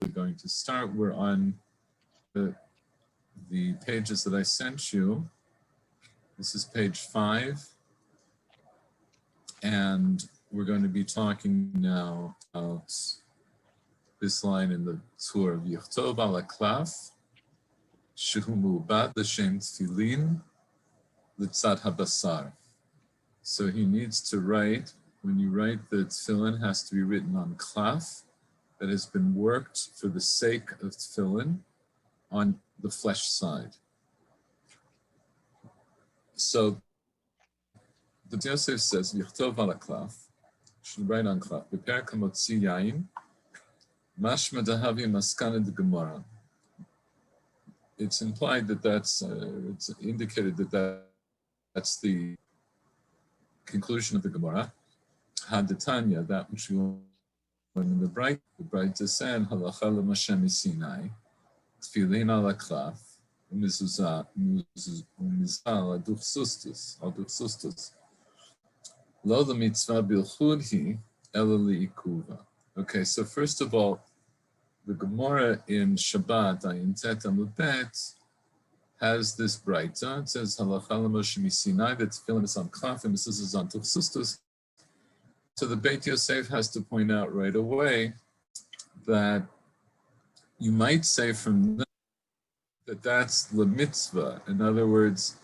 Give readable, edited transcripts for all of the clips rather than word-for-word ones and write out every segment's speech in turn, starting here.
we're going to start. We're on the pages that I sent you. This is page 5. And we're going to be talking now about this line in the tour of Yichtov ala klaf, shehu mu'bad l'shem tefillin l'tzad habasar. So he needs to write, when you write the tefillin, has to be written on klaf that has been worked for the sake of tefillin on the flesh side. So the Yosef says, Yichtov ala klaf, should write on klaf, Beperek hamotzi yain, mashma dahavi maskana de Gemara. It's implied that it's indicated that that's the conclusion of the Gemara. Hadatanya, that which we learn in the Bright said, halacha l'mashem Sinai, tefillin ala klaf, umizah ala duchsustus. Lo the mitzvah bilchudhi ela li'ikuva. Okay, so first of all, the Gemara in Shabbat, Ayin Tet Amud Bet, has this braita. It says halacha l'Moshe Sinai that tefillin is on klaf and mezuzah is on duchsustus. So the Beit Yosef has to point out right away that you might say from that that's the mitzvah. In other words,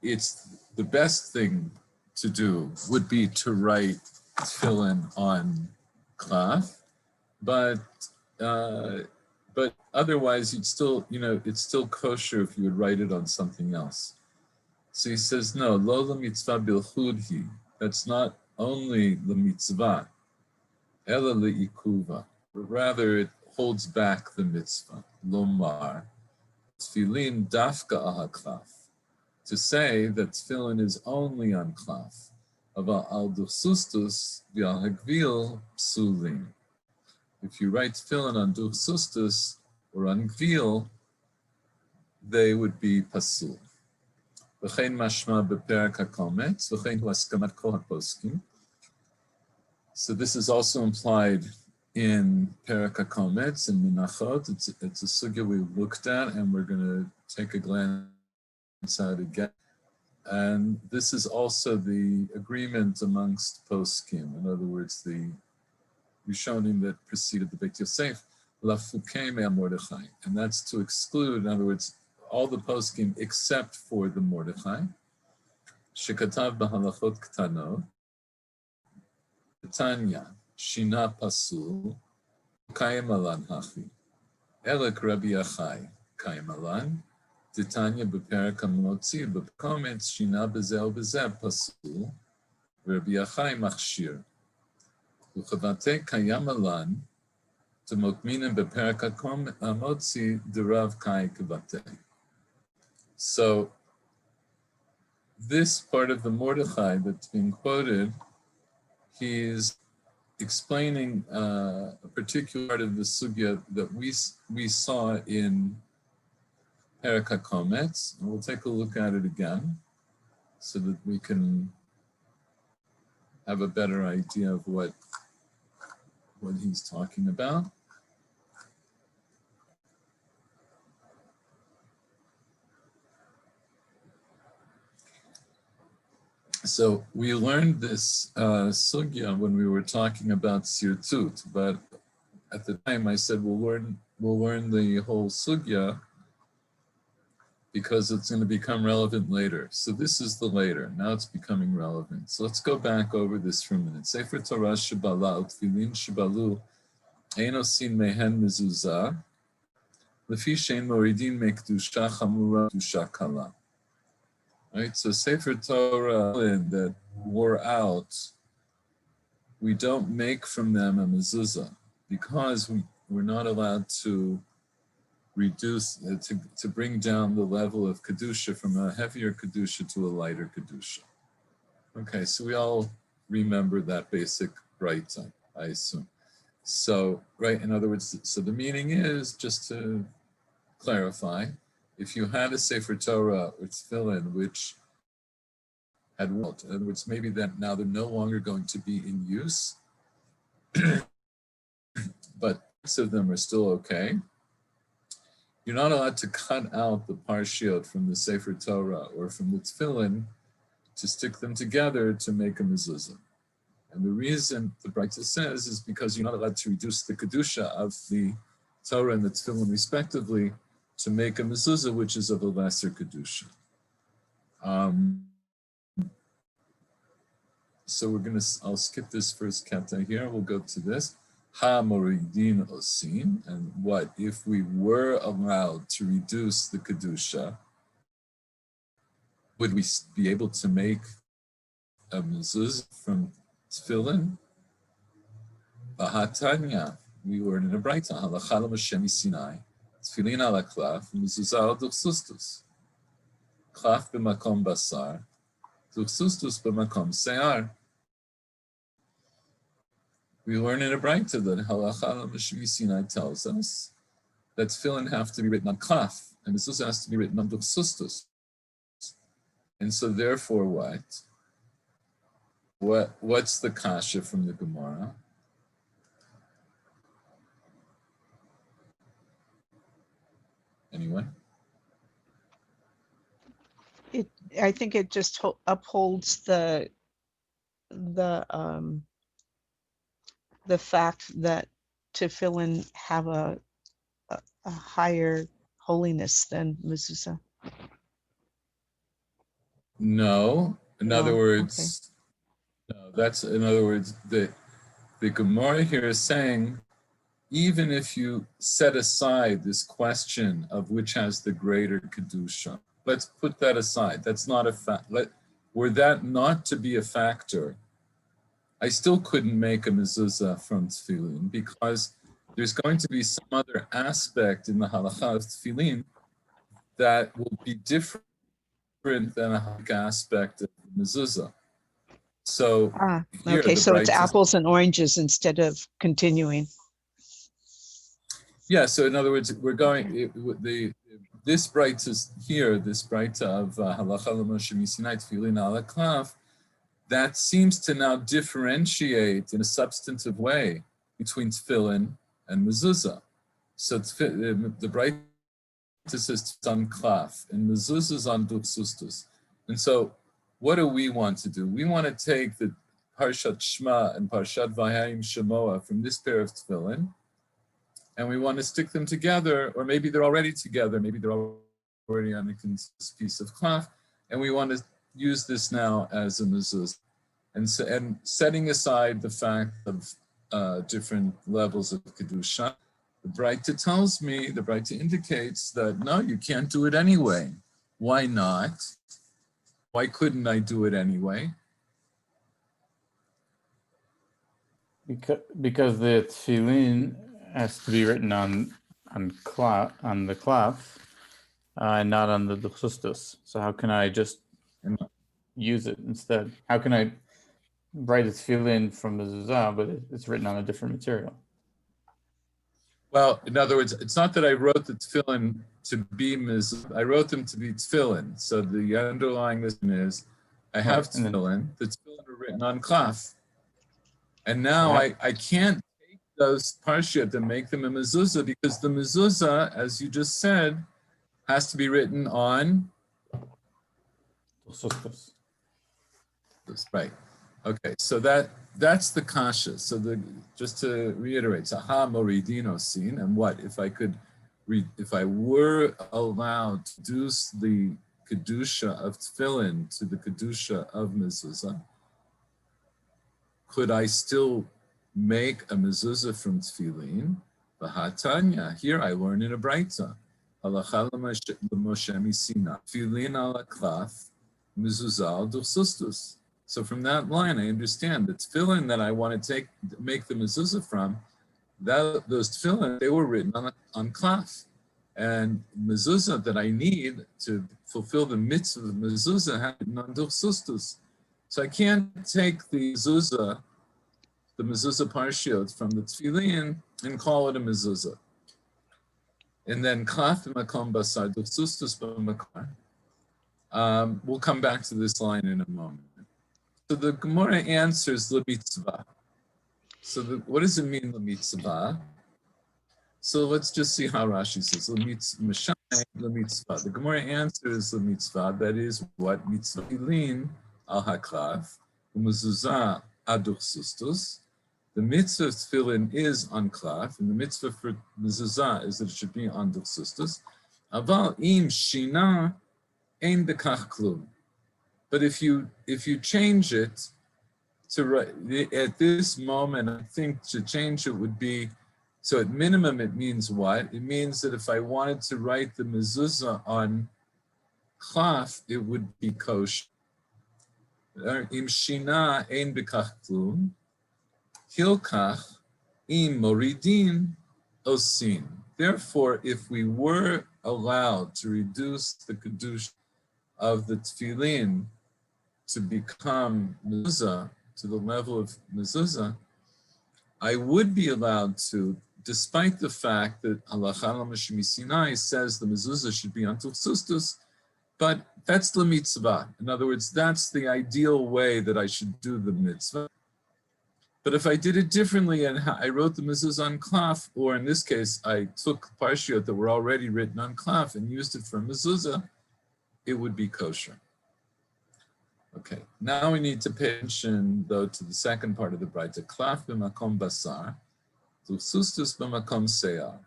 it's the best thing to do would be to write tefillin on klaf, but otherwise you'd still, it's still kosher if you would write it on something else. So he says, no, lo la mitzvah bilchudhi. That's not only the mitzvah, ela li'ikuva, but rather it holds back the mitzvah. Lomar, tefillin dafka aha klaf. To say that tefillin is only on klaf, ava al duchsustus v'al hagvil psulim. If you write tefillin on duchsustus or on gvil, they would be pasul. V'chein mashma beperek hakometz, v'chein hu haskamat kol haposkim. So this is also implied in Perek HaKometz and Menachot. It's a sugya we looked at, and we're going to take a glance at it again. And this is also the agreement amongst poskim. In other words, the rishonim that preceded the Beit Yosef, lafukei me'al Mordechai, and that's to exclude, in other words, all the poskim except for the Mordechai. Shekatav b'halachot ktanot. Tanya, Shina Pasul, Kayamalan Hachi. Elek Rabbi Achai, Kayamalan, Titanya Beperek Hamotzi, Bekomets, Shina Bezel Bezel Pasul, Rabbi Achai Machshir. Uchavate Kayamalan, Temokminen Beperek Hamotzi, Derav Kai Kavate. So, this part of the Mordechai that's being quoted, he's explaining a particular part of the sugya that we saw in Perek HaKometz, and we'll take a look at it again so that we can have a better idea of what he's talking about. So we learned this sugya when we were talking about sirtut, but at the time I said we'll learn the whole sugya because it's going to become relevant later. So this is the later. Now it's becoming relevant. So let's go back over this for a minute. Sefer Torah Shebala Tefillin Shebalu Ein Osin Mehen Mezuzah Lefi Shein Moridin Mekdusha Chamura Dusha Kala. Right, so Sefer Torah that wore out, we don't make from them a mezuzah because we're not allowed to reduce, to bring down the level of kedusha from a heavier kedusha to a lighter kedusha. Okay, so we all remember that basic braita, I assume. So, right, in other words, so the meaning is, just to clarify, if you had a Sefer Torah or Tefillin which had worn, in other words, maybe that now they're no longer going to be in use, but of them are still okay. You're not allowed to cut out the parshiot from the Sefer Torah or from the Tefillin to stick them together to make a mezuzah. And the reason the Braita says is because you're not allowed to reduce the kedusha of the Torah and the Tefillin respectively to make a mezuzah which is of a lesser kedusha. So I'll skip this first kata here. We'll go to this. Ha moridin osin, and what if we were allowed to reduce the kedusha? Would we be able to make a mezuzah from tefillin? Bahatanya, we were in a braita. Halacha l'Moshe Sinai, tefillin ala klaf, mezuzah al duchsustus. Klaf b'makom basar, duchsustus b'makom se'ar. We learn in a braita that Halacha l'Moshe Sinai tells us that tefillin have to be written on klaf, and mezuzah has to be written on duchsustus. And so therefore what's the kasha from the Gemara? Anyone? I think it just upholds the fact that tefillin have a higher holiness than mezuzah. No. In other words, okay. No, that's in other words, the Gemara here is saying, even if you set aside this question of which has the greater kedusha, let's put that aside. That's not a fact. Were that not to be a factor, I still couldn't make a mezuzah from tefillin because there's going to be some other aspect in the halacha of tefillin that will be different than a halakha aspect of the mezuzah. So okay, so it's apples and oranges instead of continuing. Yeah, so in other words, we're going, this braita here, this braita of Halacha l'Moshe Sinai tefillin ala klaf, that seems to now differentiate in a substantive way between tefillin and mezuzah. So the braita says on klaf, and mezuzah is on duchsustus. And so what do we want to do? We want to take the Parshat Shema and Parshat Vayayim Shemoah from this pair of tefillin, and we want to stick them together, or maybe they're already together, maybe they're already on a piece of klaf, and we want to use this now as a mezuzah. And setting aside the fact of different levels of kedusha, the Braita tells me, the Braita indicates that no, you can't do it anyway. Why not? Why couldn't I do it anyway? Because the tefillin has to be written on the klaf, and not on the duchsustus. So how can I just use it instead? How can I write a tefillin from the zuzah, but it's written on a different material? Well, in other words, it's not that I wrote the tefillin to be mezuzah. I wrote them to be tefillin. So the underlying lesson is, I have tefillin. The tefillin are written on klaf, and now I can't take those parshiot and make them a mezuzah because the mezuzah, as you just said, has to be written on. That's right. Okay, so that's the kasha. So just to reiterate, Saha Moridino Sin, and what if I were allowed to reduce the kedusha of tefillin to the kedusha of mezuzah, could I still make a mezuzah from tefillin? V'hatanya, here I learn in a braita. Halacha l'Moshe Sinai, tefillin ala klaf, mezuzah al duchsustus. So from that line, I understand the tefillin that I want to make the mezuzah from, those tefillin, they were written on klaf. And mezuzah that I need to fulfill the mitzvah of mezuzah have written on duchsustus. So I can't take the mezuzah parshiot from the tefillin and call it a mezuzah. And then klaf b'makom basar duchsustus b'makar. We'll come back to this line in a moment. So the Gemara answers the mitzvah. So what does it mean, the mitzvah? So let's just see how Rashi says, the Gemara answers the mitzvah, that is what mitzvah ilin al haklaf, umezuzah ad duchsustos. The mitzvah of tefillin is on klaf, and the mitzvah for mezuzah is that it should be on duchsustos. Aval im shina ein bekach klum. But if you change it to right at this moment, I think to change it would be, so at minimum it means what? It means that if I wanted to write the mezuzah on klaf, it would be kosher. Im shina ein bekach klum. Hilkach im moridin osin. Therefore, if we were allowed to reduce the kedusha of the tefillin to become mezuzah, to the level of mezuzah, I would be allowed to, despite the fact that halacha l'mashmi Sinai says the mezuzah should be on duchsustus, but that's the mitzvah. In other words, that's the ideal way that I should do the mitzvah. But if I did it differently and I wrote the mezuzah on klaf, or in this case, I took parshiot that were already written on klaf and used it for mezuzah, it would be kosher. Okay, now we need to pay attention, though, to the second part of the Braita. Klaf b'makom basar, duchsustus b'makom seyar.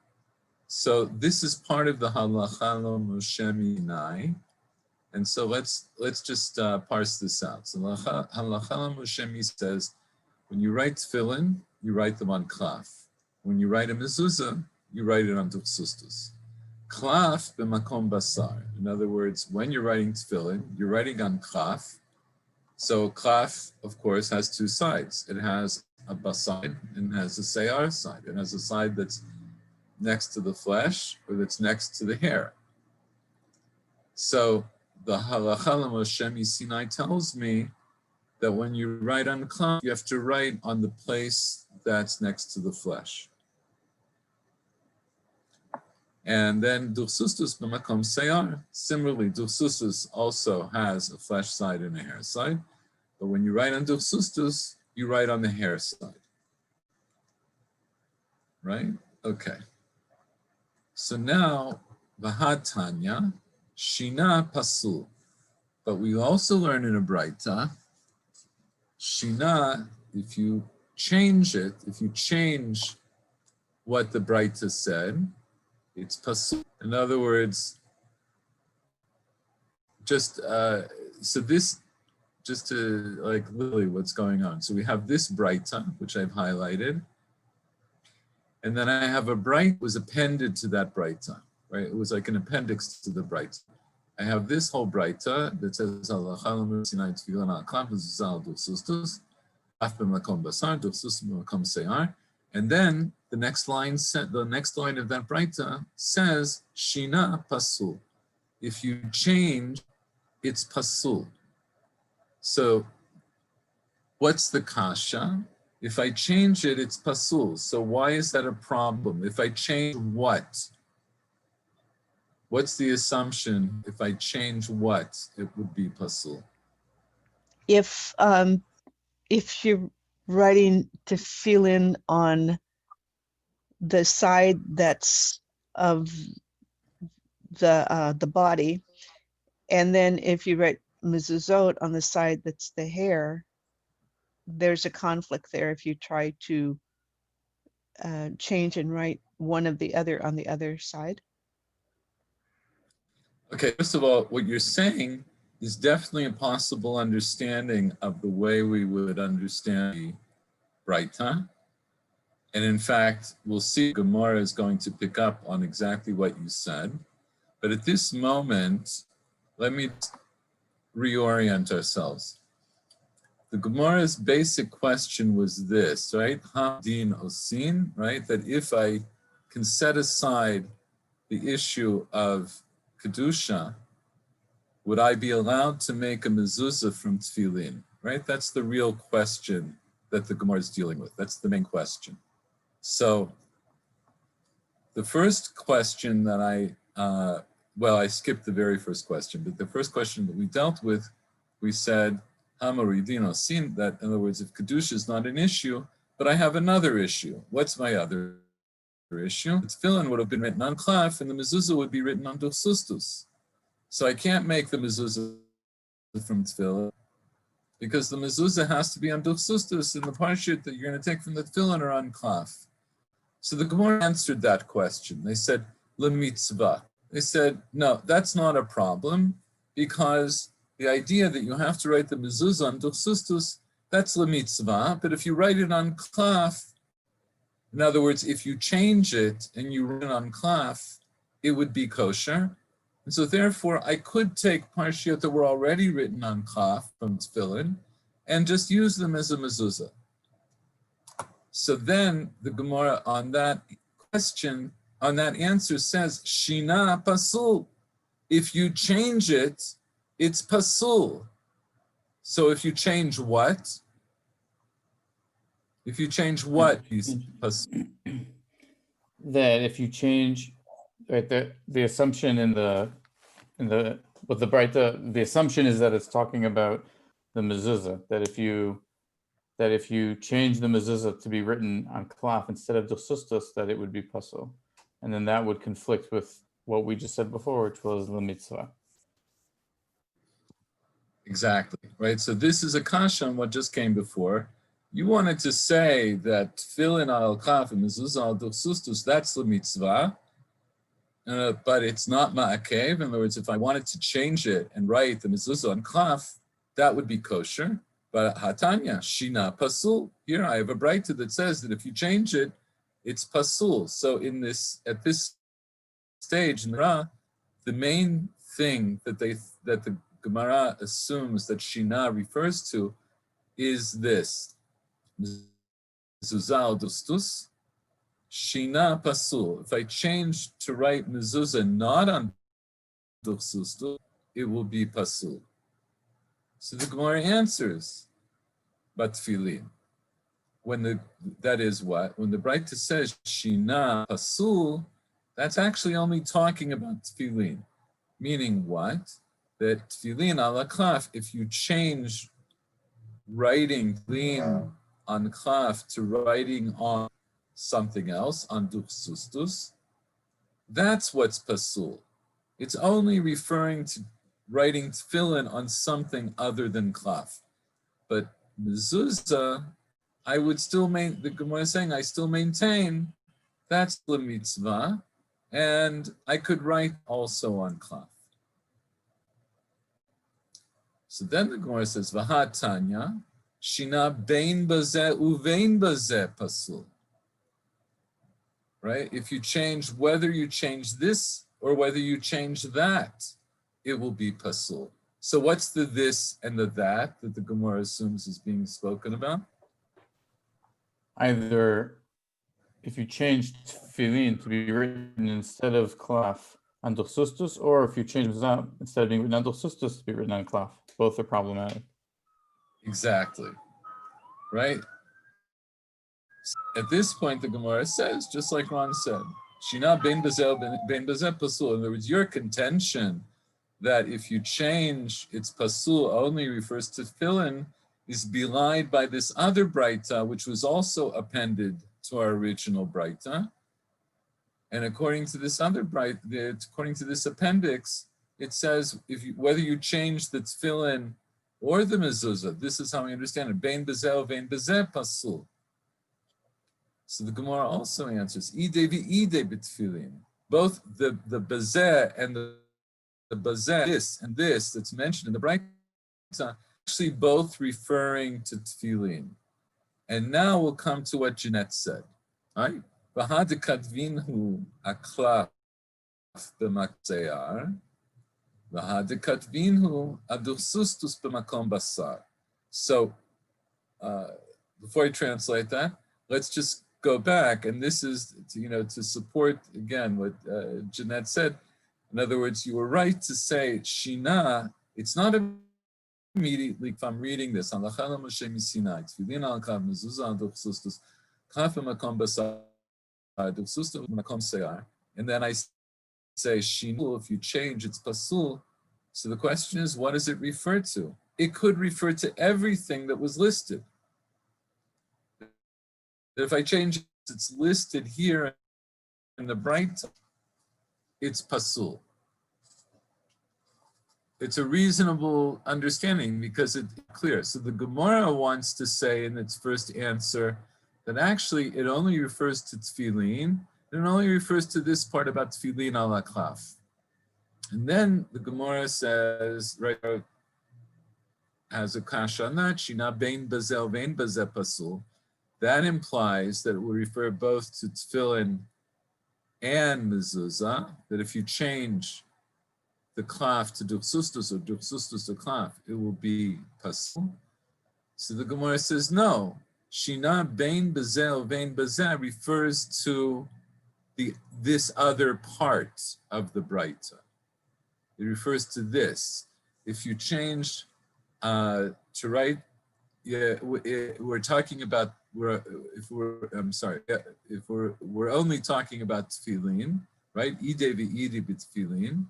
So this is part of the halacha l'Moshe Minai, and so let's just parse this out. So halacha l'Moshe says, when you write tefillin, you write them on klaf. When you write a mezuzah, you write it on duchsustus. Klaf b'makom basar. In other words, when you're writing tefillin, you're writing on klaf. So klaf, of course, has two sides. It has a basar and has a seyar side. It has a side that's next to the flesh or that's next to the hair. So the halacha l'Moshe Sinai tells me that when you write on the klaf, you have to write on the place that's next to the flesh. And then duchsustus b'makom seyar. Similarly, duchsustus also has a flesh side and a hair side. But when you write on duchsustus, you write on the hair side. Right? Okay. So now, v'hatanya, shina pasul. But we also learn in a Braita, shina, if you change it, if you change what the Braita said, it's pasul. In other words, just so this, just to like literally what's going on. So we have this Braita, which I've highlighted, and then I have a Braita was appended to that Braita, right? It was like an appendix to the Braita. I have this whole Braita that says halacha l'Moshe Sinai tefillin al klaf mezuzah duchsustus, klaf b'makom basar, duchsustus b'makom seyar, and then the next line of that Braita says shina pasul. If you change, it's pasul. So what's the kasha? If I change it, it's pasul. So why is that a problem? If I change what? What's the assumption? If I change what, it would be pasul. If you're writing tefillin on the side that's of the body, and then if you write mezuzot on the side that's the hair, there's a conflict there if you try to change and write one of the other on the other side. Okay, first of all, what you're saying is definitely a possible understanding of the way we would understand the Braita. And in fact, we'll see Gemara is going to pick up on exactly what you said. But at this moment, let me reorient ourselves. The Gemara's basic question was this, right? Hamdin osin, right? That if I can set aside the issue of Kedusha, would I be allowed to make a mezuzah from tefillin, right? That's the real question that the Gemara is dealing with. That's the main question. So the first question that I skipped the very first question, but the first question that we dealt with, we said, Hamaridin osin, that in other words, if Kedusha is not an issue, but I have another issue. What's my other issue. The tefillin would have been written on klaf, and the mezuzah would be written on duchsustus. So I can't make the mezuzah from tefillin, because the mezuzah has to be on duchsustus, and the parshut that you're going to take from the tefillin are on klaf. So the Gemara answered that question. They said, lemitzvah. They said, no, that's not a problem, because the idea that you have to write the mezuzah on duchsustus, that's lemitzvah, but if you write it on klaf, in other words, if you change it and you write it on klaf, it would be kosher. And so therefore, I could take parshiot that were already written on klaf from tefillin and just use them as a mezuzah. So then the Gemara on that question, on that answer says, Shina pasul. If you change it, it's pasul. So if you change what? If you change what, he's pasul. That if you change, right, the assumption in the with the Braita, the assumption is that it's talking about the mezuzah, that if you change the mezuzah to be written on klaf instead of duchsustus, that it would be pasul, and then that would conflict with what we just said before, which was the mitzvah. Exactly, right? So this is a kasha on what just came before. You wanted to say that tefillin al klaf and mezuzah al duchsustus, that's the mitzvah, but it's not ma'akev. In other words, if I wanted to change it and write the mezuzah on klaf, that would be kosher. But hatanya, shina pasul. Here I have a braita that says that if you change it, it's pasul. So at this stage in the Ra, the main thing that the Gemara assumes that shina refers to is this: mezuzah al duchsustus, shina pasul. If I change to write mezuzah not on duchsustus, it will be pasul. So the Gemara answers, but tefillin. That is what? When the Braita says shina pasul, that's actually only talking about tefillin. Meaning what? That tefillin ala klaf, if you change writing tefillin on klaf to writing on something else, on duchsustus, that's what's pasul. It's only referring to writing tefillin on something other than klaf. But mezuzah, I would still the Gemara is saying, I still maintain that's the mitzvah, and I could write also on klaf. So then the Gemara says, V'ha Tanya, shina bein bazeh uvein bazeh pasul. Right? If you change, whether you change this or whether you change that, it will be pasul. So what's the this and the that the Gemara assumes is being spoken about? Either if you change tefillin to be written instead of klaf on duchsustus, or if you change mezuzah instead of being written on duchsustus to be written on klaf. Both are problematic. Exactly. Right? At this point, the Gemara says, just like Ron said, Shina ben bazel ben bazeh pasul. In other words, your contention that if you change its pasul only refers to tefillin is belied by this other braita, which was also appended to our original braita. And according to this other braita, according to this appendix, it says whether you change the tefillin or the mezuzah, this is how we understand it. Bein bazel vein bazeh pasul. So the Gemara also answers, Ide v'ide b'tefillin. Both the bazeh and the bazeh, this and this that's mentioned in the Braita, actually both referring to tefillin. And now we'll come to what Jeanette said. Right? V'ha dekatvinhu aklaf b'maksear, v'ha dekatvinhu aduchsustus b'makom basar. So, before I translate that, let's just go back, and this is to support again what Jeanette said. In other words, you were right to say shina. It's not immediately. If I'm reading this, and then I say shina. If you change, it's pasul. So the question is, what does it refer to? It could refer to everything that was listed. If I change it, it's listed here in the bright, it's pasul. It's a reasonable understanding because it's clear. So the Gemara wants to say in its first answer that actually it only refers to tefillin, and it only refers to this part about tefillin ala klaf. And then the Gemara says, right, has a kasha on that, shina bein bazel vein bazeh pasul. That implies that it will refer both to tefillin and mezuzah, that if you change the klaf to duchsustus or duchsustus to klaf, it will be pasul. So the Gemara says, no, shina bein bazel vein bazeh refers to this other part of the Braita. It refers to this. If you change to write, yeah, we're talking about, if we're only talking about tefillin, right? Ide v'idi b'tefillin.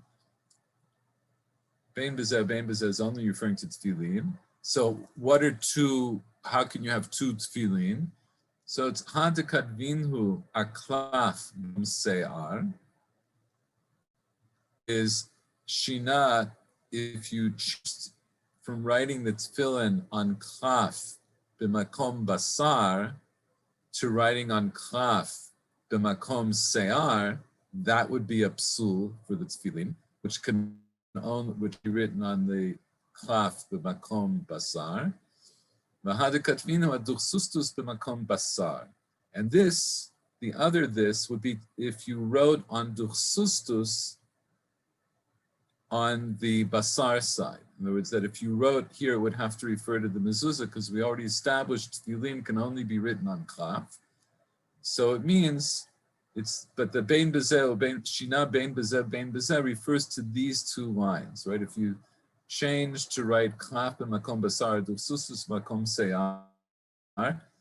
Bein bezeh is only referring to tefillin. So what are two, how can you have two tefillin? So it's hadakat vinhu aklaf se'ar is shina, if you choose from writing the tefillin on klaf b'makom basar to writing on klaf b'makom se'ar, that would be a psul for the tefillin, which can which be written on the klaf b'makom basar. And this, the other this, would be if you wrote on duchsustus on the basar side. In other words, that if you wrote here, it would have to refer to the mezuzah because we already established tefillin can only be written on klaf. So it means but the bein bezeh, shina bein bezeh refers to these two lines, right? If you change to write klaf and makom basar, duchsustus makom se'ar.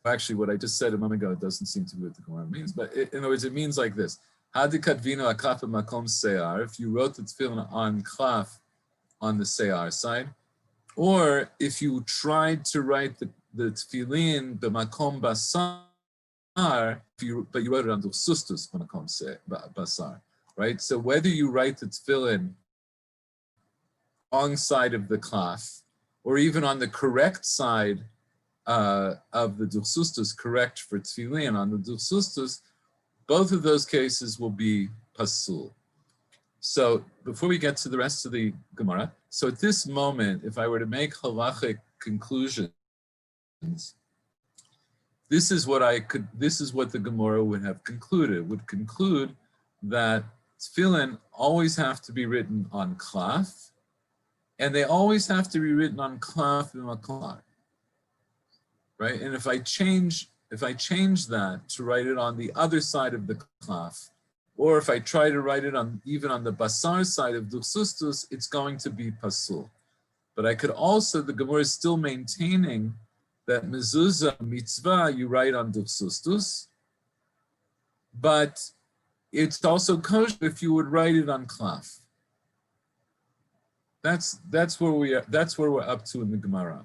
Actually, what I just said a moment ago doesn't seem to be what the Gemara means, but in other words, it means like this. Hadikat vino aklaf and makom se'ar, if you wrote the tefillin on klaf on the se'ar side, or if you tried to write the tefillin the makom basar, but you wrote it on duchsustus makom basar, right? So whether you write the tefillin wrong side of the klaf, or even on the correct side of the duchsustus, correct for tefillin on the duchsustus, both of those cases will be pasul. So before we get to the rest of the Gemara, so at this moment, if I were to make halachic conclusions, this is what the Gemara would have concluded. It would conclude that tefillin always have to be written on klaf, and they always have to be written on klaf and makom, right? And if I change that to write it on the other side of the klaf, or if I try to write it on even on the basar side of duchsustus, it's going to be pasul. But I could also, the Gemara is still maintaining that mezuzah mitzvah you write on duchsustus, but it's also kosher if you would write it on klaf. That's where we are. That's where we're up to in the Gemara.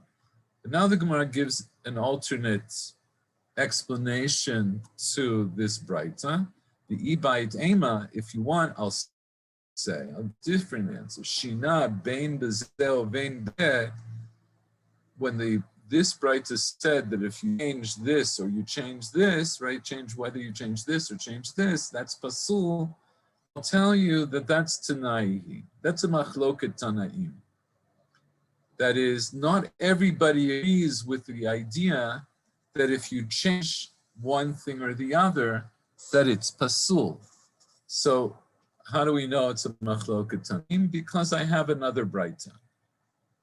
But now the Gemara gives an alternate explanation to this Braita. The ibait ema, if you want, I'll say a different answer. Shina bein bezel vein beh. When this Braita said that if you change this or you change this, right? Change whether you change this or change this, that's pasul. I'll tell you that that's Tanai. That's a machloket Tanaim. That is, not everybody agrees with the idea that if you change one thing or the other, that it's pasul. So how do we know it's a machloket Tanaim? Because I have another Braita.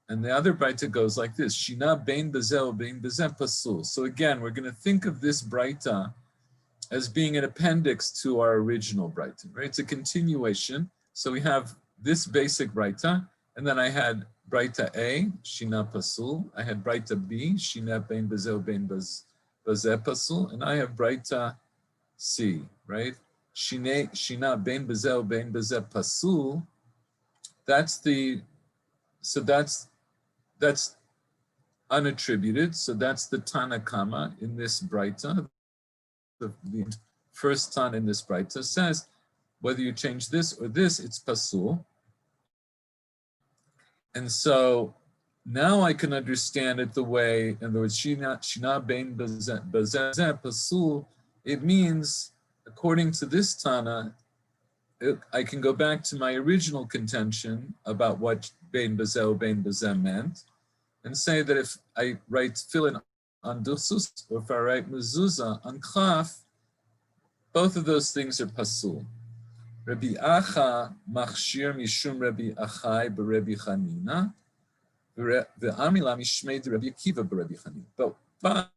And the other Braita goes like this, Shina bein bezel pasul. So again, we're going to think of this Braita as being an appendix to our original Braita, right? It's a continuation. So we have this basic Braita, and then I had Braita A, Shina pasul. I had Braita B, Shina bein bezel pasul, and I have Braita C, right? Shina bein bezel pasul. That's unattributed. So that's the Tanakama in this Braita. first Tana in this Braita says, whether you change this or this, it's pasul. And so now I can understand it the way, in other words, shina bein bazeh pasul, it means, according to this Tana, I can go back to my original contention about what bein bazeh meant, and say that if I write tefillin on duchsustus, or if I write mezuzah on klaf, both of those things are pasul. Rabbi Acha machshir mishum Rabbi Achai b'Rabbi Chanina, ve'amila mishmei Rabbi Akiva b'Rabbi Chanina. But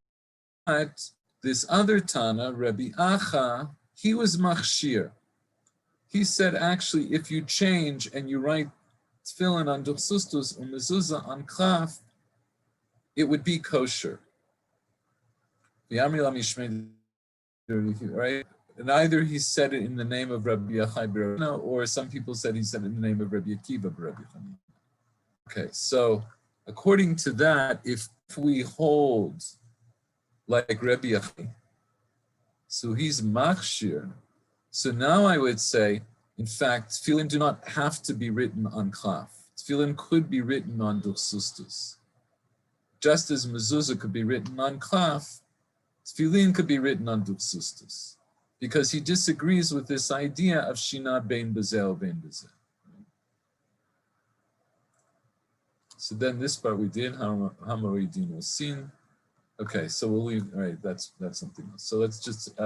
this other Tana, Rabbi Acha, he was machshir. He said, actually, if you change and you write tefillin on duchsustus or mezuzah on klaf, it would be kosher. Right? And either he said it in the name of Rabbi Achai, or some people said he said it in the name of Rabbi Akiva, Rabbi Chanina. Okay, so according to that, if we hold like Rabbi Achai, so he's machshir. So now I would say, in fact, tefillin do not have to be written on klaf. Tefillin could be written on duchsustus. Just as mezuzah could be written on klaf, tefillin could be written on duchsustus, because he disagrees with this idea of shina bein bazeh or bein bazeh. So then this part we did, hamaridin osin. Okay, so we'll leave, all right, that's something else. So let's just,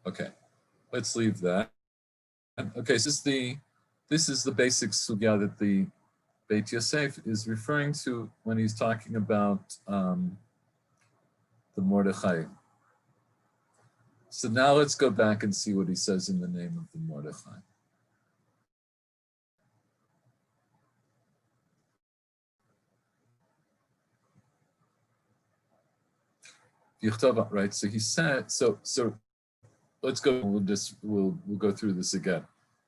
okay, let's leave that. Okay, so this is the basic sugya that the Beit Yosef is referring to when he's talking about the Mordechai. So now let's go back and see what he says in the name of the Mordechai. Right, so he said, so let's go, we'll go through this again.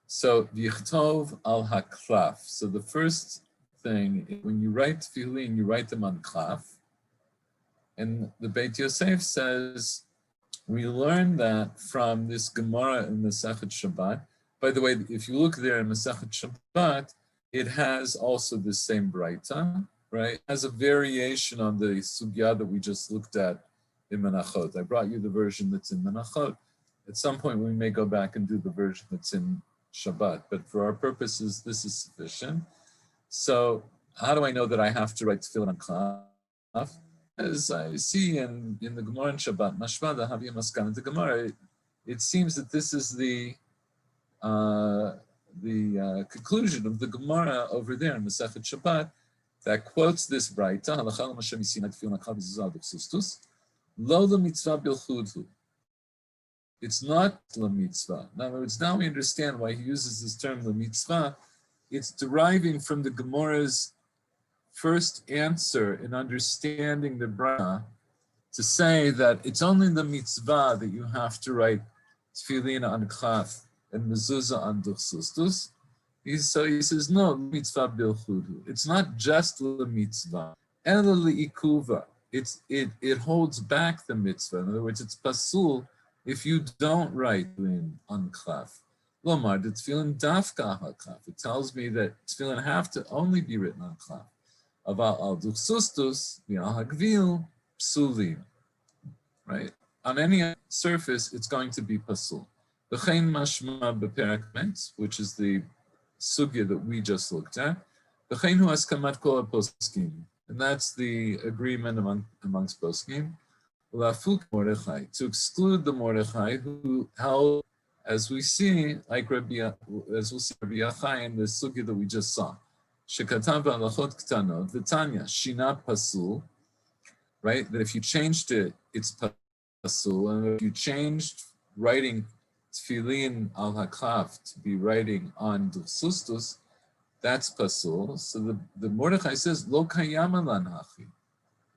So Yichtov al haklaf. So the first thing, when you write tefillin, you write them on klaf. And the Beit Yosef says, we learn that from this Gemara in Masechet Shabbat. By the way, if you look there in Masechet Shabbat, it has also the same Braita, right? It has a variation on the sugya that we just looked at in Menachot. I brought you the version that's in Menachot. At some point, we may go back and do the version that's in Shabbat, but for our purposes, this is sufficient. So how do I know that I have to write tefillin on klaf? As I see in the Gemara in Shabbat, Mashma the Havia Maskan, the Gemara, it seems that this is the conclusion of the Gemara over there in Masechet Shabbat that quotes this Braita, Halachah l'Mashem Yisina tefillin klaf v'zuzah duchsustus, lo l'mitzvah bilchudhu. It's not la mitzvah. In other words, now we understand why he uses this term la mitzvah. It's deriving from the Gemara's first answer in understanding the Braita to say that it's only the mitzvah that you have to write tefillin on klaf and mezuzah on duchsustus. So he says, no, mitzvah bilchudu. It's not just la mitzvah. Ela li'ikuva. It holds back the mitzvah. In other words, it's pasul if you don't write on klaf. Lomar, the tefillin dafka ha-klaf. It tells me that tefillin have to only be written on klaf. Aval al duchsustus, v'al hagvil, psulim. Right? On any surface, it's going to be pasul. V'chein mashma b'perek met, which is the sugya that we just looked at. V'chein hu askamat kol poskim. And that's the agreement amongst poskim. Mordechai, to exclude the Mordechai who held, as we see, like Rabbi Achai in the sugya that we just saw. Shekatav alachot ktanot v'tanya shina pasul, right? That if you changed it, it's pasul, and if you changed writing tefillin al haklaf to be writing on duchsustus, that's pasul. So the Mordechai says lo kayam alan hachi.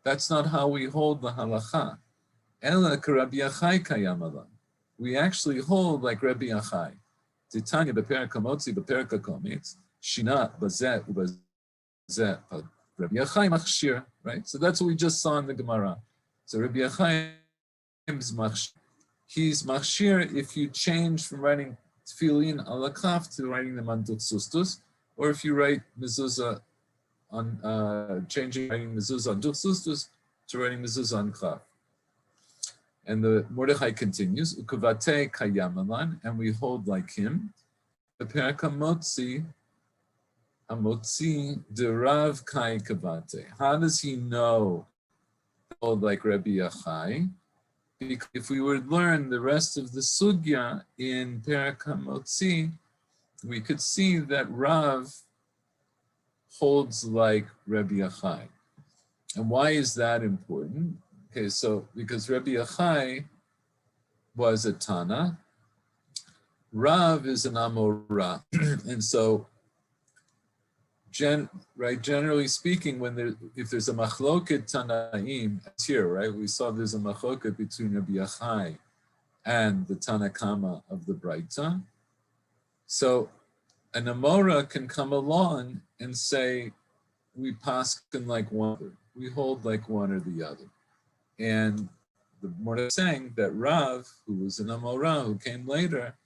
That's not how we hold the halacha. Ela Rabbi Achai kayam alan. We actually hold like Rabbi Achai. Titanya beperek hamotzi beperek hakomitz shina bazeh ubazeh. Rabbi Achai machshir. right? So that's what we just saw in the Gemara. So Rabbi Yochanan is machshir. He's machshir if you change from writing tefillin ala klaf to writing them on duchsustus, or if you write mezuzah on writing mezuzah on duchsustus to writing mezuzah on klaf. And the Mordechai continues, ukavate kayamalan, and we hold like him. The Perikamotzi, Amotzi derav kai kavate. How does he know hold like Rabbi Yochai? Because if we would learn the rest of the sugya in Perikamotzi, we could see that Rav holds like Rabbi Yochai. And why is that important? Okay, so because Rabbi Yochai was a Tana, Rav is an Amora, and so, generally speaking, if there's a machloket Tanaim, it's here, right? We saw there's a machloket between Rabbi Yochai and the Tanakama of the Braita. So an Amora can come along and say, we paskin like one, we hold like one or the other. And the Mordechai is saying that Rav, who was an Amora, who came later,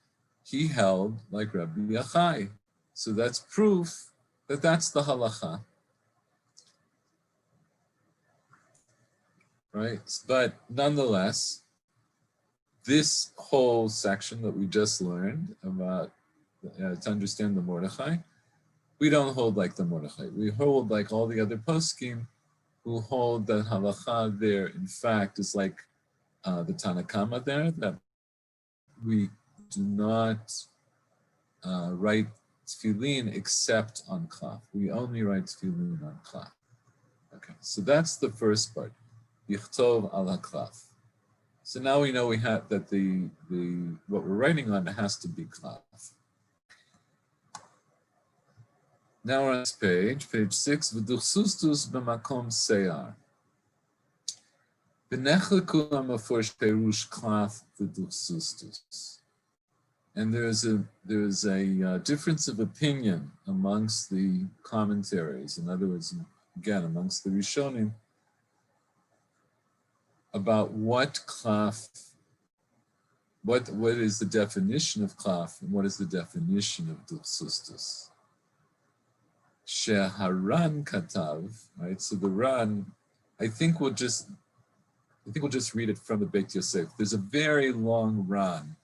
he held like Rabbi Yochai. So that's proof that that's the halacha. Right? But nonetheless, this whole section that we just learned about to understand the Mordechai, we don't hold like the Mordechai. We hold like all the other poskim who hold that halacha there, in fact, is like the Tanakama there, that we do not write tefillin except on klaf. We only write tefillin on klaf. Okay, so that's the first part. Yichtov ala klaf. So now we know we have that the what we're writing on has to be klaf. Now we're on this page 6. Voduksustus b'makom seyar. B'nechleku amaforsh perush klaf v'duchsustus. And there's a difference of opinion amongst the commentaries. In other words, again, amongst the rishonim, about what klaf, what is the definition of klaf, and what is the definition of duchsustus. Sheharan katav, right? So the Ran, I think we'll just read it from the Beit Yosef. There's a very long Ran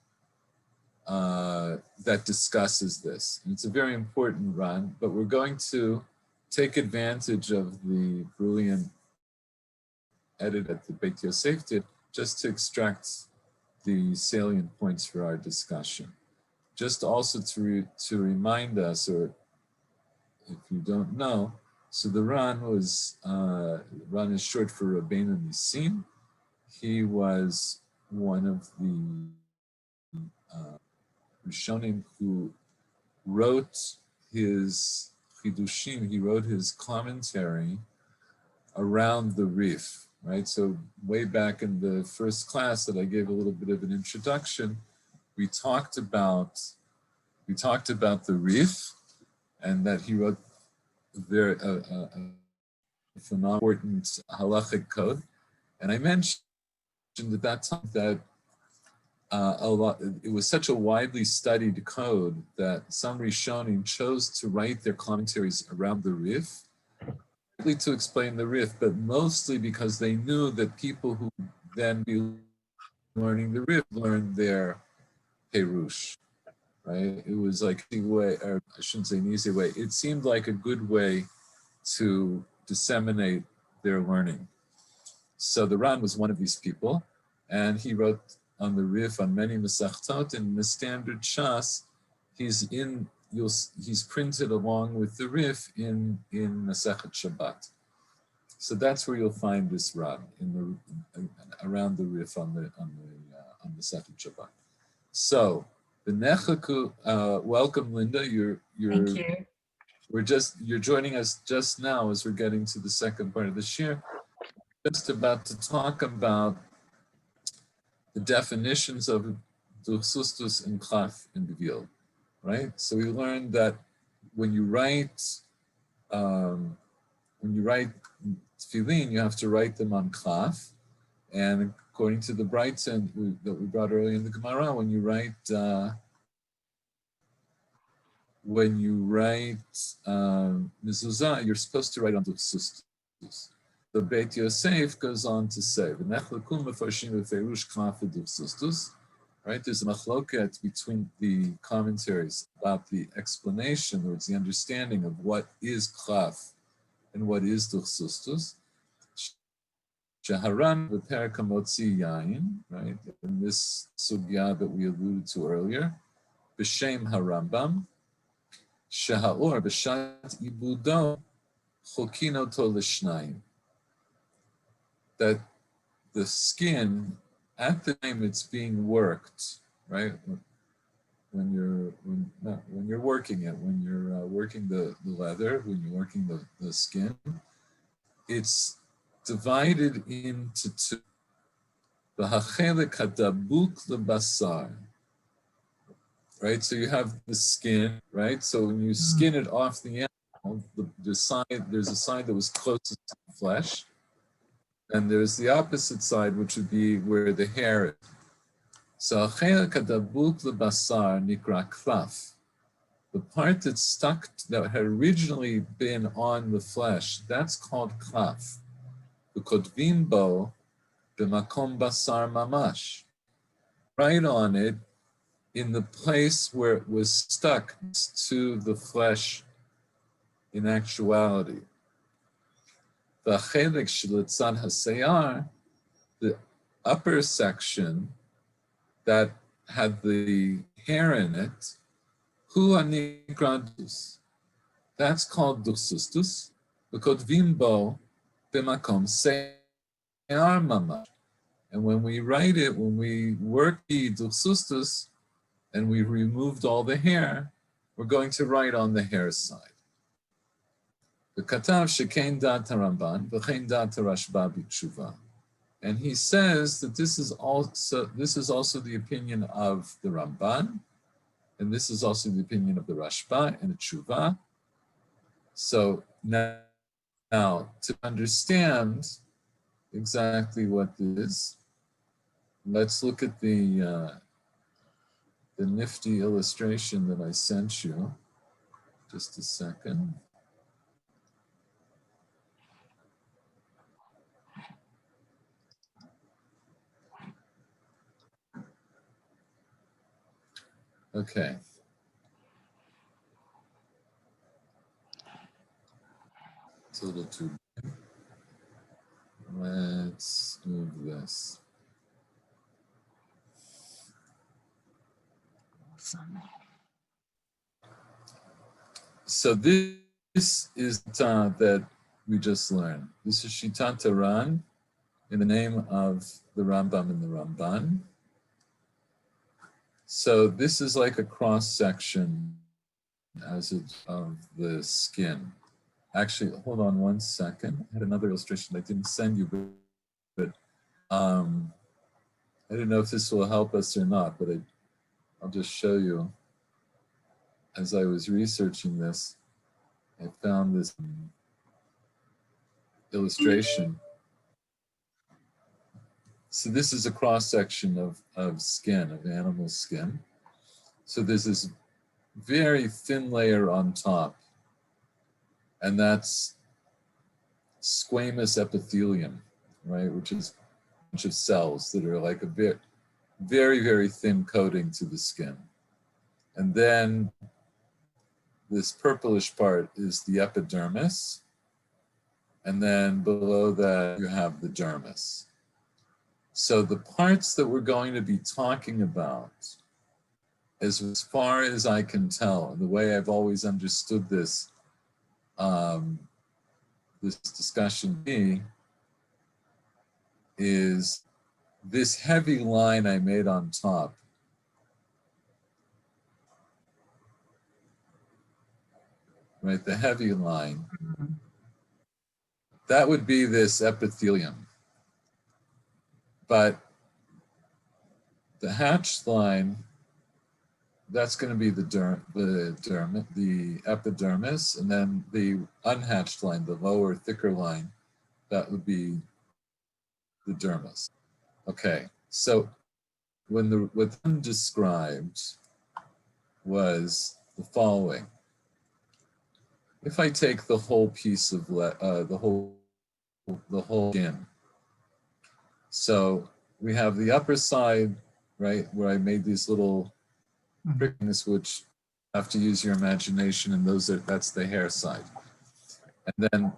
that discusses this. And it's a very important Ran, but we're going to take advantage of the brilliant edit that the Beit Yosef did just to extract the salient points for our discussion. Just also to remind us, or if you don't know, so the Ran was, Ran is short for Rabbeinu Nissim. He was one of the rishonim who wrote his chidushim, he wrote his commentary around the Rif, right? So way back in the first class that I gave a little bit of an introduction, we talked about the Rif, and that he wrote a very phenomenal, important halachic code. And I mentioned at that time that it was such a widely studied code that some rishonim chose to write their commentaries around the Rif, partly to explain the Rif, but mostly because they knew that people who then be learning the Rif learned their Perush, right? It was like a way, or I shouldn't say an easy way, it seemed like a good way to disseminate their learning. So the Ran was one of these people, and he wrote on the Rif on many Masechtot, and in the standard Shas, he's printed along with the Rif in Masechet Shabbat. So that's where you'll find this Ran around the Rif on the Masechet Shabbat. So the Nechaku, welcome, Linda. Thank you. You're joining us just now as we're getting to the second part of the shir. Just about to talk about the definitions of duchsustus and klaf in the Gil, right? So we learned that when you write tefillin, you have to write them on klaf. And according to the Brighton that we brought earlier in the Gemara, when you write mezuzah, you're supposed to write on duchsustus. The Beit Yosef goes on to say, right? There's a machloket between the commentaries about the explanation, or it's the understanding of what is klaf and what is duchsustus. Shaharan v'perek hamotzi yain, right? In this sugya that we alluded to earlier, b'shem harambam, shehaor b'shat ibudo chokino to l'shnayim. That the skin, at the time it's being worked, right? When you're working it, when you're working the leather, when you're working the skin, it's divided into two. V'hachelik hadabuk lebasar. Right, so you have the skin, right? So when you skin it off the animal, there's a side that was closest to the flesh, and there's the opposite side, which would be where the hair is. So hachelik hadabuk lebasar nikra klaf. The part that's stuck, that had originally been on the flesh, that's called klaf. V'kotvim bo b'makom basar mamash. Write on it in the place where it was stuck to the flesh in actuality. V'achelik shelitzad haseyar, the upper section that had the hair in it, hu hanikra dus. That's called duchsustus. V'kotvim bo b'makom seyar mamash. And when we write it, when we work the duchsustus, and we removed all the hair, we're going to write on the hair side. The katav shekein dat Ramban, v'chein dat Rashba b'tshuva. And he says that this is also the opinion of the Ramban, and this is also the opinion of the Rashba and the Tshuva. So now to understand exactly what this is, let's look at the nifty illustration that I sent you. Just a second. Okay. It's a little too big. Let's move this. So this is that we just learned. This is Shitat Ran in the name of the Rambam and the Ramban. So this is like a cross section of the skin. Actually, hold on one second. I had another illustration I didn't send you, but I don't know if this will help us or not, but I'll just show you. As I was researching this, I found this illustration. So this is a cross section of skin, of animal skin. So there's this very thin layer on top, and that's squamous epithelium, right? Which is a bunch of cells that are like a very, very thin coating to the skin. And then this purplish part is the epidermis. And then below that, you have the dermis. So the parts that we're going to be talking about, as far as I can tell, the way I've always understood this, this discussion is this heavy line I made on top. Right, the heavy line. That would be this epithelium. But the hatched line, that's going to be the epidermis, and then the unhatched line, the lower, thicker line, that would be the dermis. Okay, so what then described was the following. If I take the whole piece of the whole skin, so we have the upper side, right, where I made these little prickings, which you have to use your imagination, and that's the hair side. And then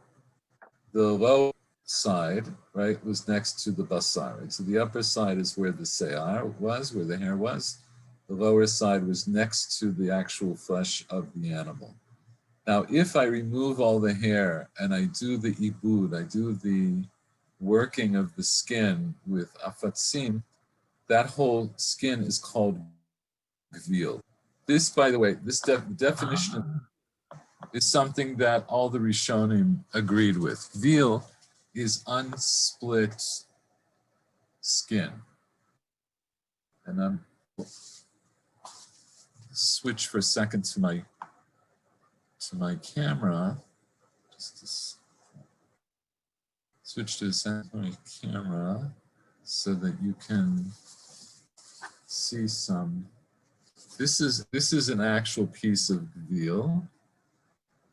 the lower side, right, was next to the basar. Right? So the upper side is where the se'ar was, where the hair was. The lower side was next to the actual flesh of the animal. Now, if I remove all the hair and I do the ibud, I do the working of the skin with afatzim, that whole skin is called gvil. This, by the way, this definition is something that all the rishonim agreed with. Gvil is unsplit skin. And I'm switch for a second to my camera. Just to switch to my camera so that you can see some. This is an actual piece of veal,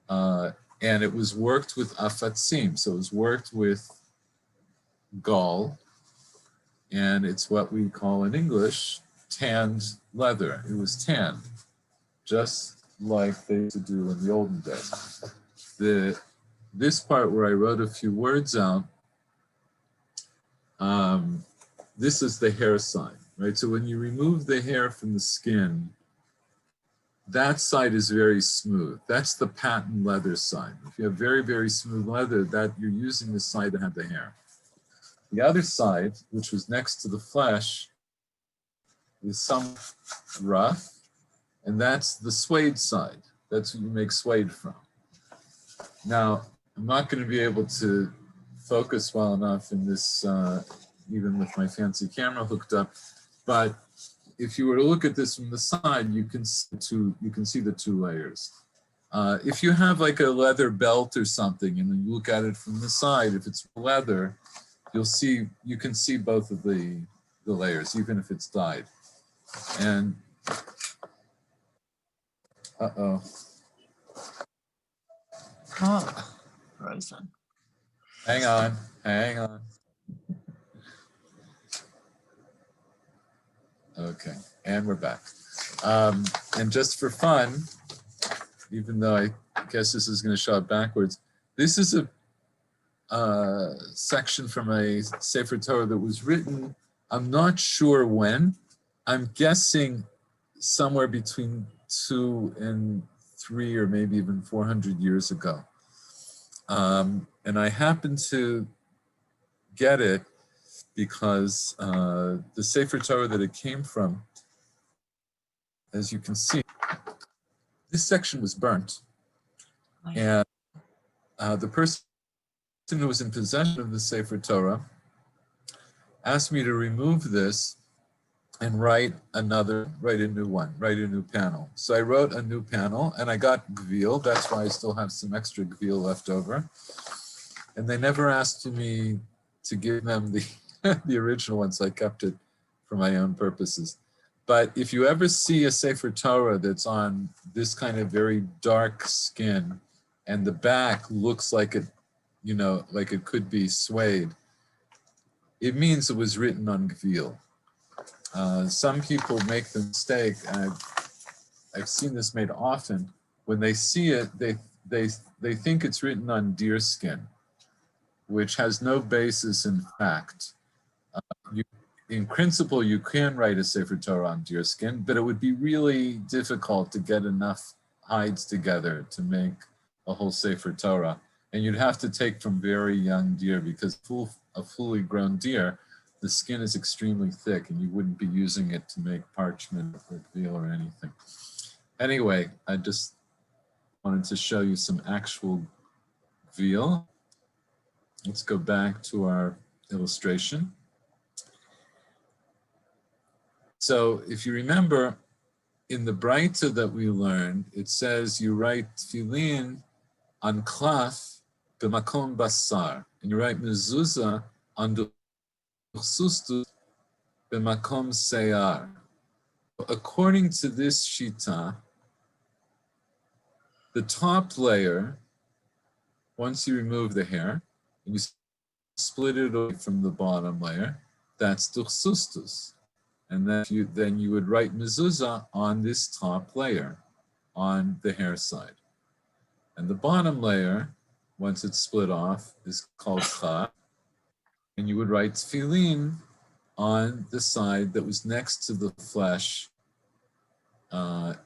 and it was worked with afatzim, so it was worked with gall, and it's what we call in English tanned leather. It was tanned, just like they used to do in the olden days. This part where I wrote a few words out, this is the hair side, right? So when you remove the hair from the skin, that side is very smooth. That's the patent leather side. If you have very, very smooth leather, that you're using the side that had the hair. The other side, which was next to the flesh, is somewhat rough, and that's the suede side. That's what you make suede from. Now, I'm not going to be able to focus well enough in this, even with my fancy camera hooked up, but if you were to look at this from the side, you can see the two layers. If you have like a leather belt or something, and then you look at it from the side, if it's leather, you can see both of the layers, even if it's dyed. And oh, frozen. Hang on. Okay, and we're back. And just for fun, even though I guess this is going to show up backwards, this is a section from a Sefer Torah that was written, I'm not sure when, I'm guessing somewhere between 200 and 300 or maybe even 400 years ago. And I happened to get it because the Sefer Torah that it came from, as you can see, this section was burnt. And the person who was in possession of the Sefer Torah asked me to remove this and write a new panel. So I wrote a new panel and I got gvil. That's why I still have some extra gvil left over. And they never asked me to give them the original one, so I kept it for my own purposes. But if you ever see a Sefer Torah that's on this kind of very dark skin and the back looks like it, like it could be suede, it means it was written on gvil. Some people make the mistake, and I've seen this made often, when they see it, they think it's written on deer skin, which has no basis in fact. In principle, you can write a Sefer Torah on deer skin, but it would be really difficult to get enough hides together to make a whole Sefer Torah. And you'd have to take from very young deer, because a fully grown deer, the skin is extremely thick and you wouldn't be using it to make parchment or veal or anything. Anyway, I just wanted to show you some actual veal. Let's go back to our illustration. So if you remember, in the Braita that we learned, it says you write tefillin on klaf b'makom basar. And you write mezuzah on duchsustus b'makom seyar. According to this shita, the top layer, once you remove the hair, and you split it away from the bottom layer, that's duchsustus. And then you would write mezuzah on this top layer, on the hair side. And the bottom layer, once it's split off, is called klaf. And you would write tefillin on the side that was next to the flesh in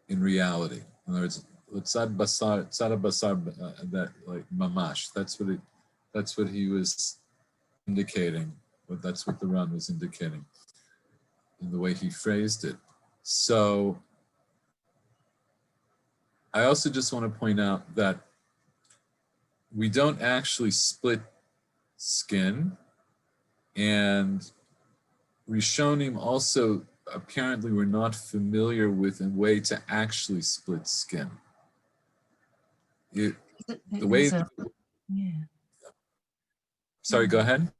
reality. In other words, tzad basar, that like mamash. That's what he was indicating. That's what the Ran was indicating in the way he phrased it. So I also just want to point out that we don't actually split skin, and rishonim also apparently were not familiar with a way to actually split skin. The way. Yeah. Sorry, go ahead.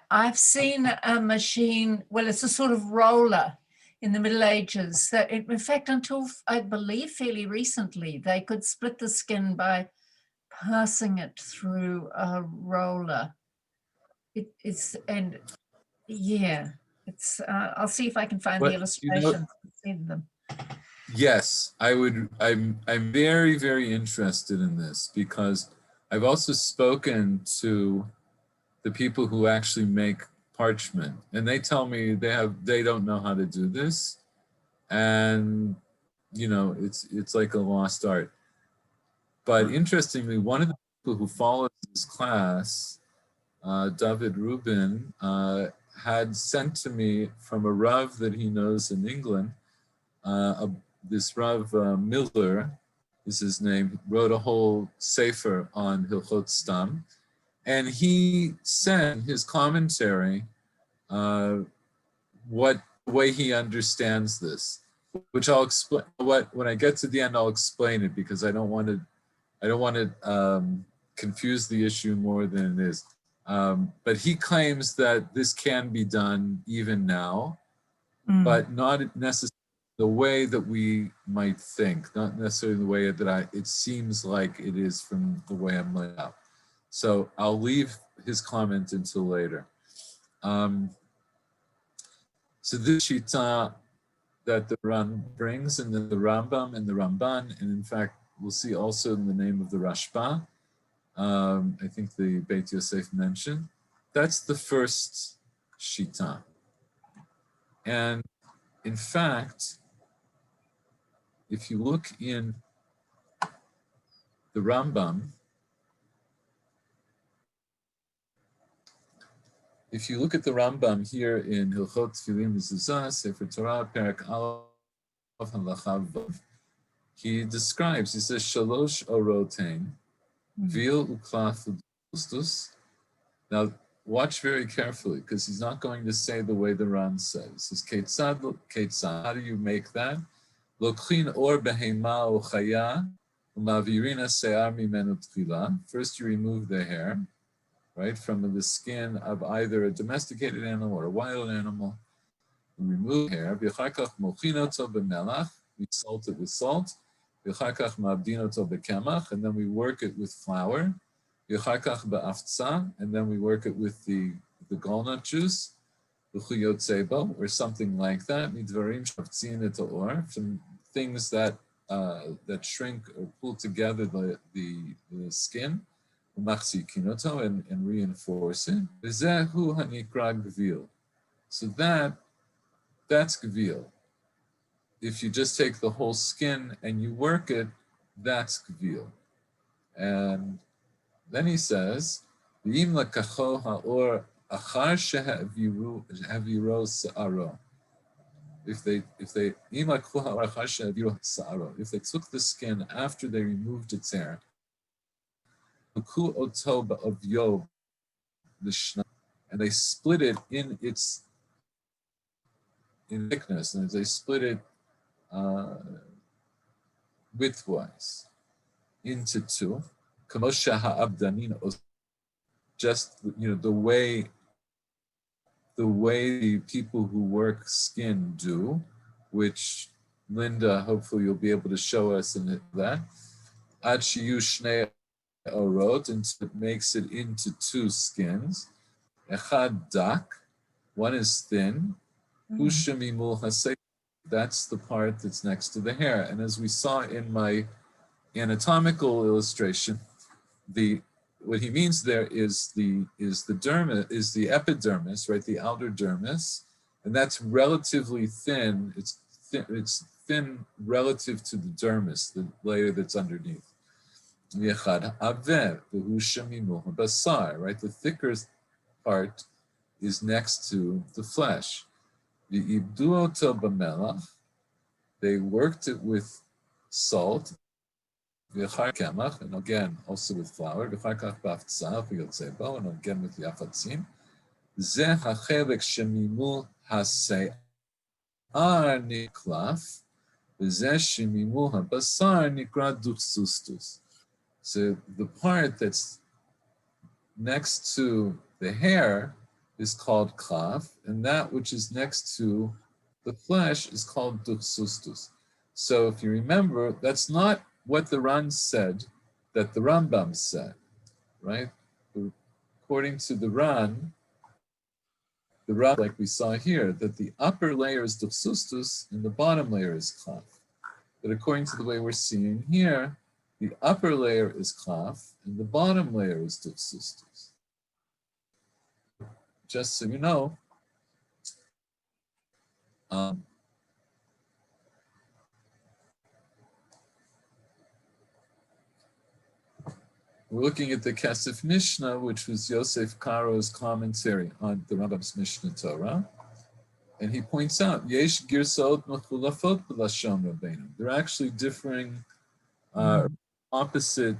I've seen a machine, well, it's a sort of roller in the Middle Ages that, in fact, until I believe fairly recently, they could split the skin by passing it through a roller. I'll see if I can find the illustrations. See them. Yes, I'm very, very interested in this because I've also spoken to the people who actually make parchment, and they tell me they don't know how to do this, and it's like a lost art. But interestingly, one of the people who follows this class, David Rubin, had sent to me from a Rav that he knows in England. This Rav Miller is his name, wrote a whole sefer on Hilchot Stam. And he said in his commentary what way he understands this, which I'll explain. When I get to the end, I'll explain it because I don't want to confuse the issue more than it is. But he claims that this can be done even now, but not necessarily the way that we might think, not necessarily the way that it seems like it is from the way I'm laid out. So I'll leave his comment until later. So this shita that the Ran brings, and then the Rambam and the Ramban, and in fact, we'll see also in the name of the Rashba, I think the Beit Yosef mentioned, that's the first shita. And in fact, if you look in the Rambam, if you look at the Rambam here in Hilchot Tefillin Mezuzah, Sefer Torah, Perek Aleph, Halacha Vav, he says, Shalosh Orotein, Vil uklaf duchsustus. Now, watch very carefully, because he's not going to say the way the Ran says. He says, Ketzad, how do you make that? Lokhin or behema o chaya, umavirina se'ar mimenu tchila. First you remove the hair, right, from the skin of either a domesticated animal or a wild animal. We remove hair. V'chakach mochin oto b'melach. We salt it with salt. V'chakach ma'abdin oto b'kemach. And then we work it with flour. V'chakach ba'aftza. And then we work it with the walnut juice. V'chuyot sebo, or something like that. Midvarim shaftzin et or, from things that shrink or pull together the skin. And reinforce it. So that's gvil. If you just take the whole skin and you work it, that's gvil. And then he says, if they took the skin after they removed its hair, and they split it in thickness, and they split it widthwise into two. kamosha ha'abdanin, just the way the people who work skin do, which Linda, hopefully you'll be able to show us in that. Ad shiyu shnei orot, and it makes it into two skins. Echad dak, one is thin. Hushemimul hasei, that's the part that's next to the hair. And as we saw in my anatomical illustration, what he means there is the epidermis, right? The outer dermis, and that's relatively thin. It's thin relative to the dermis, the layer that's underneath. Basar, right? The thicker part is next to the flesh. They worked it with salt, and again also with flour, and again with yafatzim. So the part that's next to the hair is called klaf, and that which is next to the flesh is called duchsustus. So if you remember, that's not what the Ran said that the Rambam said, right? According to the Ran, like we saw here, that the upper layer is duchsustus and the bottom layer is klaf. But according to the way we're seeing here, the upper layer is klaf and the bottom layer is duchsustus. Just so you know, we're looking at the Kesef Mishnah, which was Yosef Karo's commentary on the Rambam's Mishnah Torah. And he points out, Yesh Girsot Mechulafot B'Lashon Rabbeinu. They're actually differing, opposite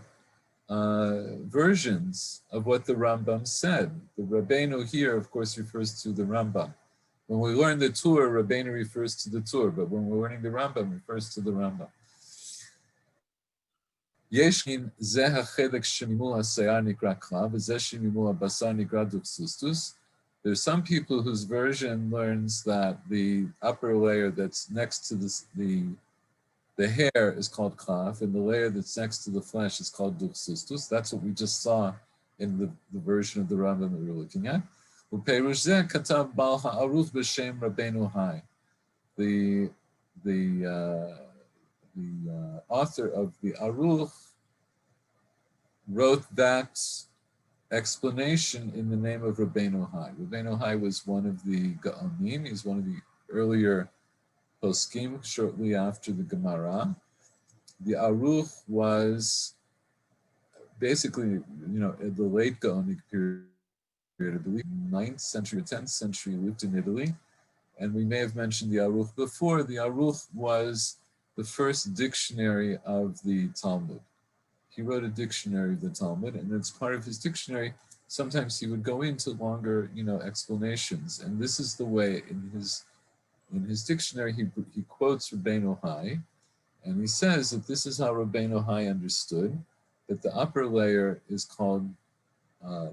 versions of what the Rambam said. The Rabbeinu here, of course, refers to the Rambam. When we learn the Tur, Rabbeinu refers to the Tur, but when we're learning the Rambam, refers to the Rambam. There's some people whose version learns that the upper layer that's next to the hair is called klaf, and the layer that's next to the flesh is called duchsustus. That's what we just saw in the version of the Rambam that we were looking at. The author of the Aruch wrote that explanation in the name of Rabbeinu Hai. Rabbeinu Hai was one of the Gaonim. He's one of the earlier poskim shortly after the Gemara. The Aruch was basically, in the late Gaonic period, I believe 9th century or 10th century, lived in Italy. And we may have mentioned the Aruch before. The Aruch was the first dictionary of the Talmud. He wrote a dictionary of the Talmud, and as part of his dictionary, sometimes he would go into longer, explanations. And this is the way in his dictionary he quotes Rabbeinu Hai, and he says that this is how Rabbeinu Hai understood that the upper layer is called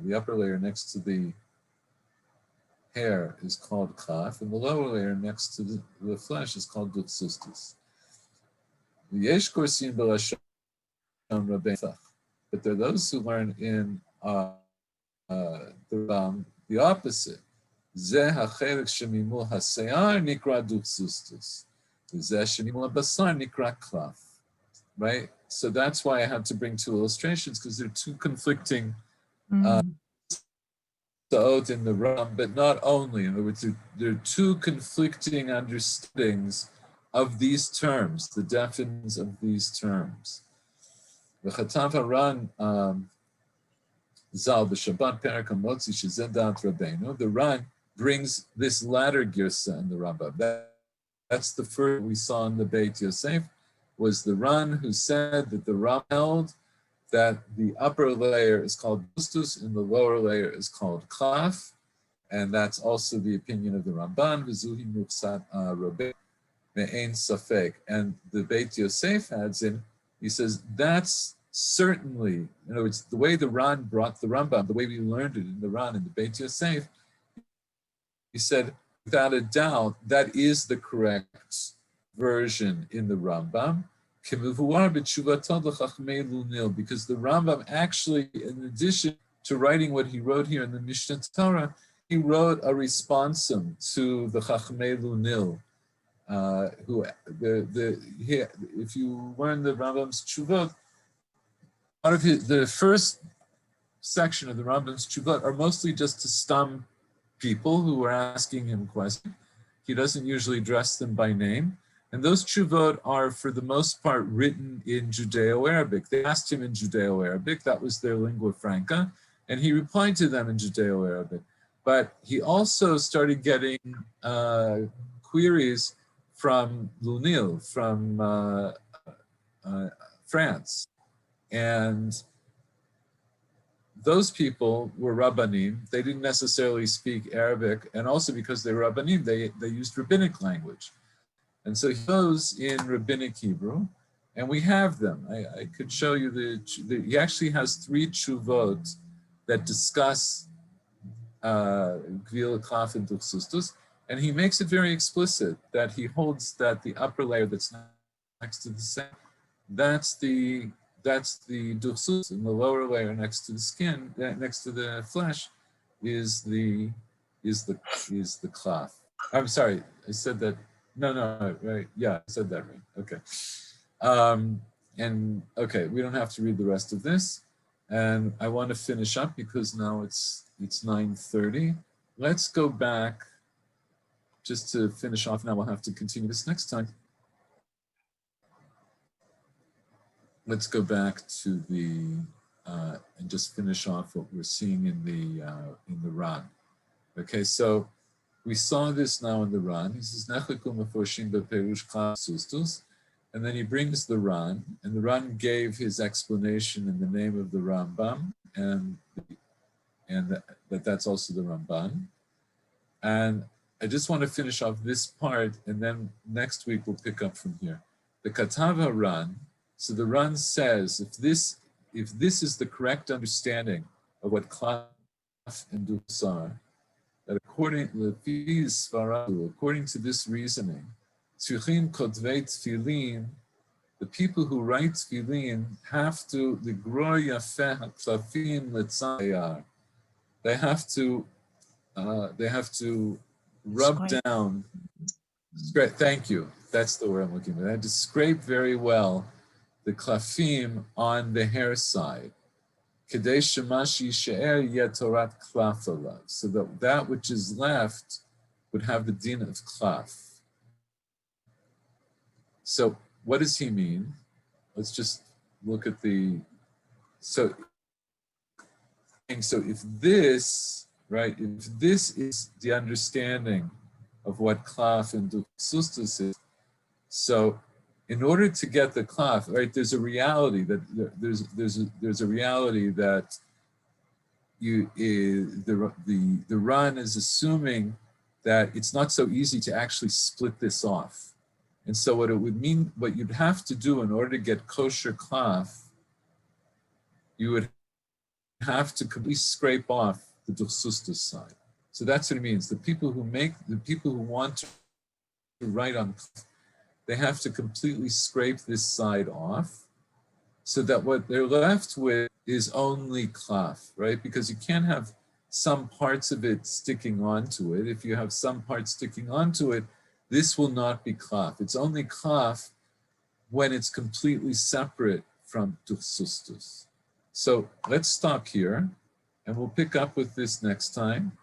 the upper layer next to the hair is called klaf, and the lower layer next to the flesh is called duchsustus. But there are those who learn in the opposite. Right? So that's why I had to bring two illustrations, because they're two conflicting Sa'ot in the Ram, but not only. In other words, there are two conflicting understandings of these terms, the definitions of these terms. The Chatav Haran Zal b'Shabbat Perak HaMotzi Shezedat Rabbeinu. The Ran brings this latter girsa in the Rambam. That's the first we saw in the Beit Yosef, was the Ran who said that the Ram held that the upper layer is called duchsustus and the lower layer is called klaf, and that's also the opinion of the Ramban. V'zuhi muksat Rabbeinu me'ein safek. And the Beit Yosef adds in, he says that's certainly, in other words, the way the Ran brought the Rambam, the way we learned it in the Ran in the Beit Yosef, he said, without a doubt, that is the correct version in the Rambam. Because the Rambam actually, in addition to writing what he wrote here in the Mishnah Torah, he wrote a responsum to the Chachmei Lunil, if you learn the Rambam's Tshuvot, part of the first section of the Rambam's Tshuvot are mostly just to stum people who are asking him questions. He doesn't usually address them by name. And those Tshuvot are, for the most part, written in Judeo-Arabic. They asked him in Judeo-Arabic, that was their lingua franca, and he replied to them in Judeo-Arabic. But he also started getting queries from Lunil, from France. And those people were Rabbanim. They didn't necessarily speak Arabic, and also because they were Rabbanim, they used rabbinic language. And so he goes in rabbinic Hebrew, and we have them. I could show you he actually has 3 tshuvot that discuss Gvil, klaf, and duchsustus, and he makes it very explicit that he holds that the upper layer that's next to the skin, that's the duchsustus, and the lower layer next to the skin, next to the flesh, is the klaf. I'm sorry, I said that. No, right? Yeah, I said that right. Okay. And okay, we don't have to read the rest of this. And I want to finish up because now it's 9:30. Let's go back just to finish off. Now we'll have to continue this next time. Let's go back to the and just finish off what we're seeing in the Ran. Okay, so we saw this now in the Ran. He says, and then he brings the Ran, and the Ran gave his explanation in the name of the Rambam, and that's also the Ramban. And I just want to finish off this part, and then next week we'll pick up from here. The Katava Ran, so the Ran says, if this is the correct understanding of what klaf and duchs are, that according to this reasoning, the people who write tefillin have to they have to rub down. Thank you. That's the word I'm looking for. They had to scrape very well the klafim on the hair side, so that which is left would have the din of klaf. So what does he mean? Let's just look at so if this, right, if this is the understanding of what klaf and duchsustus is, so in order to get the klaf, right, there's a reality that there's a reality that the Ran is assuming that it's not so easy to actually split this off. And so what it would mean, what you'd have to do in order to get kosher klaf, you would have to completely scrape off the duchsustus side. So that's what it means. The people who want to write on klaf, they have to completely scrape this side off, so that what they're left with is only klaf, right? Because you can't have some parts of it sticking onto it. If you have some parts sticking onto it, this will not be klaf. It's only klaf when it's completely separate from duchsustus. So let's stop here, and we'll pick up with this next time.